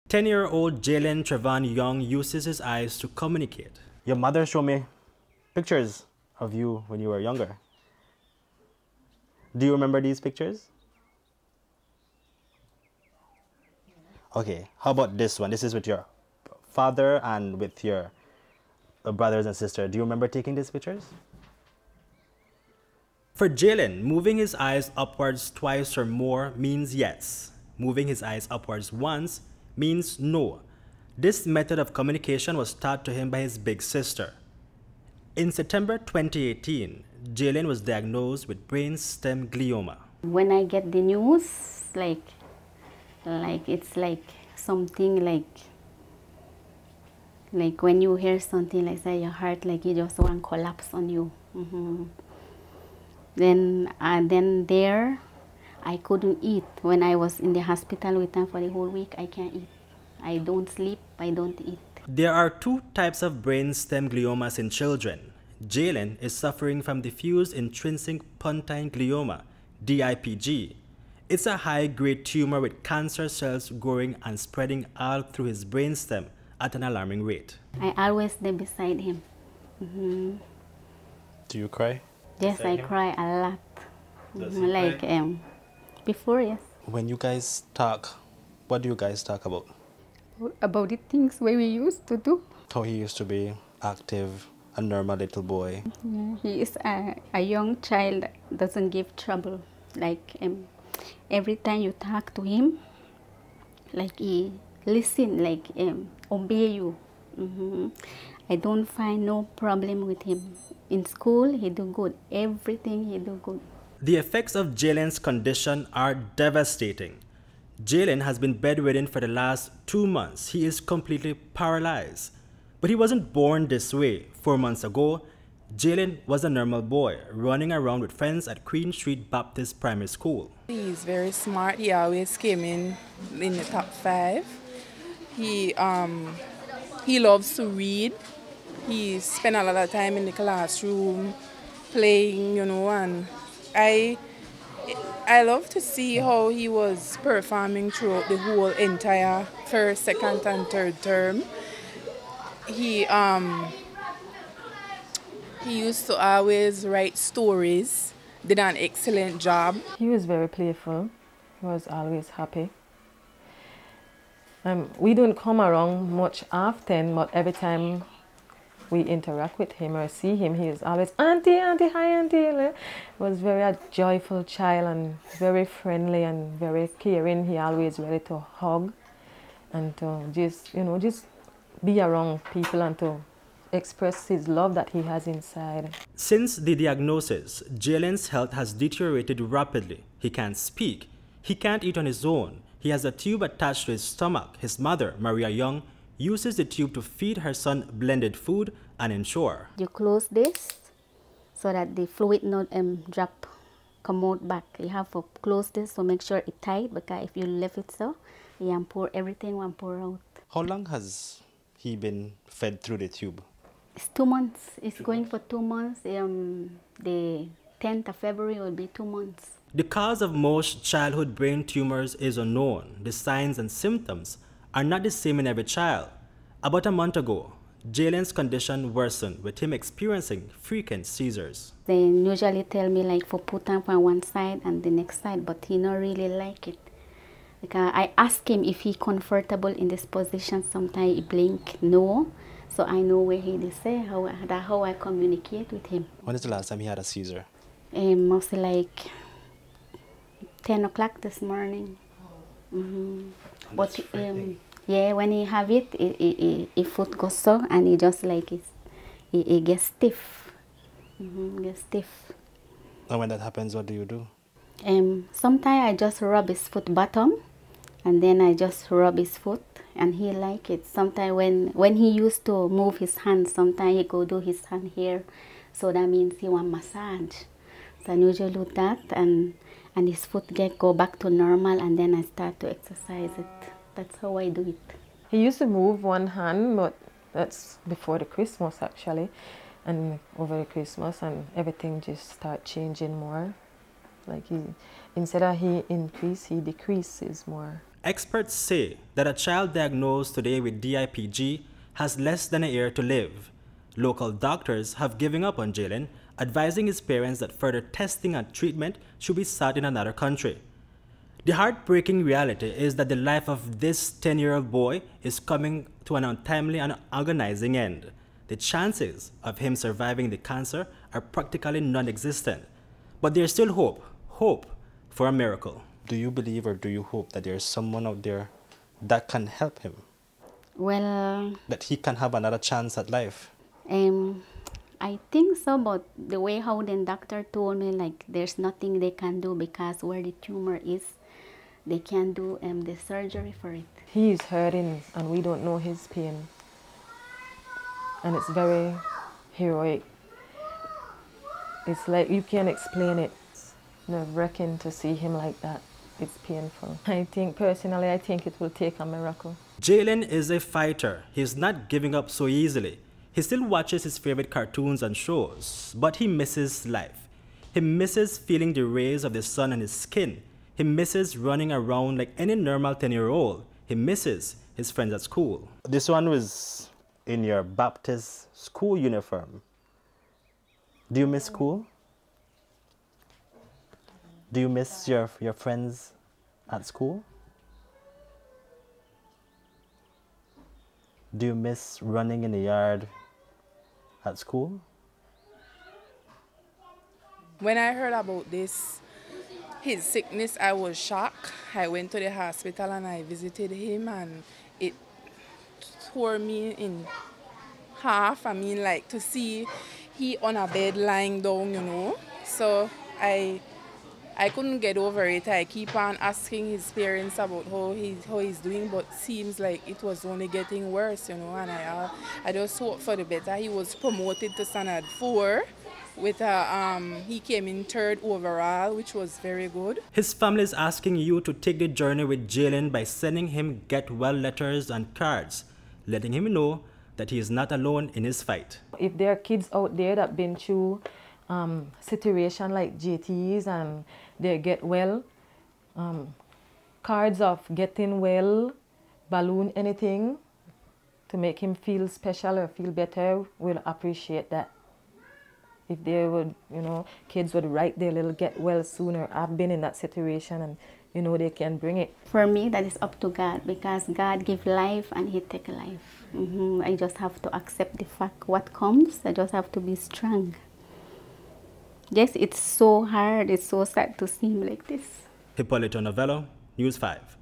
10-year-old Jaylen Trevan Young uses his eyes to communicate. Your mother showed me pictures of you when you were younger. Do you remember these pictures? Okay, how about this one? This is with your father and with your brothers and sisters. Do you remember taking these pictures? For Jaylen, moving his eyes upwards twice or more means yes. Moving his eyes upwards once means no. This method of communication was taught to him by his big sister. In September 2018, Jaylen was diagnosed with brainstem glioma. When I get the news, it's like something like when you hear something like that, your heart like it just want to collapse on you. Then there, I couldn't eat. When I was in the hospital with them for the whole week, I can't eat. I don't sleep, I don't eat. There are two types of brainstem gliomas in children. Jaylen is suffering from diffuse intrinsic pontine glioma, DIPG. It's a high-grade tumor with cancer cells growing and spreading all through his brainstem at an alarming rate. I always there beside him. Do you cry? Yes, I cry a lot. Before, yes. When you guys talk, what do you guys talk about? About the things where we used to do. How he used to be active, a normal little boy. Yeah, he is a young child that doesn't give trouble. Every time you talk to him, he listen, obey you. I don't find no problem with him. In school, he do good. Everything he do good. The effects of Jaylen's condition are devastating. Jaylen has been bedridden for the last 2 months. He is completely paralyzed. But he wasn't born this way. 4 months ago, Jaylen was a normal boy, running around with friends at Queen Street Baptist Primary School. He's very smart. He always came in the top 5. He loves to read. He spent a lot of time in the classroom playing, and I love to see how he was performing throughout the whole entire first, second, and third term. He used to always write stories, did an excellent job. He was very playful. He was always happy. We don't come around much often, but every time we interact with him or see him, he is always, "Auntie, auntie, hi, auntie." He was very a joyful child and very friendly and very caring. He always ready to hug and to just be around people and to express his love that he has inside. Since the diagnosis, Jaylen's health has deteriorated rapidly. He can't speak. He can't eat on his own. He has a tube attached to his stomach. His mother, Maria Young, uses the tube to feed her son blended food and ensure. You close this so that the fluid not come out back. You have to close this to make sure it's tight, because if you leave it so, you can pour everything and pour out. How long has he been fed through the tube? It's 2 months. It's going for 2 months. The 10th of February will be 2 months. The cause of most childhood brain tumors is unknown. The signs and symptoms are not the same in every child. About a month ago, Jaylen's condition worsened, with him experiencing frequent seizures. They usually tell me for put him on one side and the next side, but he not really like it. I ask him if he comfortable in this position. Sometimes he blink no, so I know where he is. How I communicate with him. When is the last time he had a seizure? Mostly 10 o'clock this morning. But yeah, when he have it, his foot goes so, and he just he gets stiff. Gets stiff. And when that happens, what do you do? Sometimes I just rub his foot bottom, and then I just rub his foot, and he like it. Sometimes when he used to move his hands, sometimes he go do his hand here, so that means he want massage. So I usually do that, and his foot go back to normal, and then I start to exercise it. That's how I do it. He used to move one hand, but that's before the Christmas actually, and over the Christmas, and everything just start changing more. Instead of he increase, he decreases more. Experts say that a child diagnosed today with DIPG has less than a year to live. Local doctors have given up on Jaylen, advising his parents that further testing and treatment should be sought in another country. The heartbreaking reality is that the life of this 10-year-old boy is coming to an untimely and agonizing end. The chances of him surviving the cancer are practically non-existent. But there's still hope for a miracle. Do you believe or do you hope that there's someone out there that can help him? Well, That he can have another chance at life? I think so, but the way how the doctor told me, like, there's nothing they can do because where the tumor is, they can't do the surgery for it. He is hurting and we don't know his pain. And it's very heroic. It's like you can't explain it. It's nerve-wracking to see him like that. It's painful. Personally, I think it will take a miracle. Jaylen is a fighter. He's not giving up so easily. He still watches his favorite cartoons and shows, but he misses life. He misses feeling the rays of the sun on his skin. He misses running around like any normal 10-year-old. He misses his friends at school. This one was in your Baptist school uniform. Do you miss school? Do you miss your friends at school? Do you miss running in the yard at school? When I heard about his sickness, I was shocked. I went to the hospital and I visited him, and it tore me in half. I mean, like, to see he on a bed lying down, you know. So I couldn't get over it. I keep on asking his parents about how he's doing, but seems like it was only getting worse, you know. And I just hope for the better. He was promoted to standard 4 with he came in 3rd overall, which was very good. His family is asking you to take the journey with Jaylen by sending him get well letters and cards, letting him know that he is not alone in his fight. If there are kids out there that been through situation like JTs and they get well, cards of getting well, balloon, anything to make him feel special or feel better, we'll appreciate that. If they would, you know, kids would write their little get well sooner. I've been in that situation and, you know, they can bring it. For me, that is up to God because God gives life and He takes life. I just have to accept the fact what comes. I just have to be strong. Yes, it's so hard. It's so sad to see him like this. Hipolito, Novelo, News 5.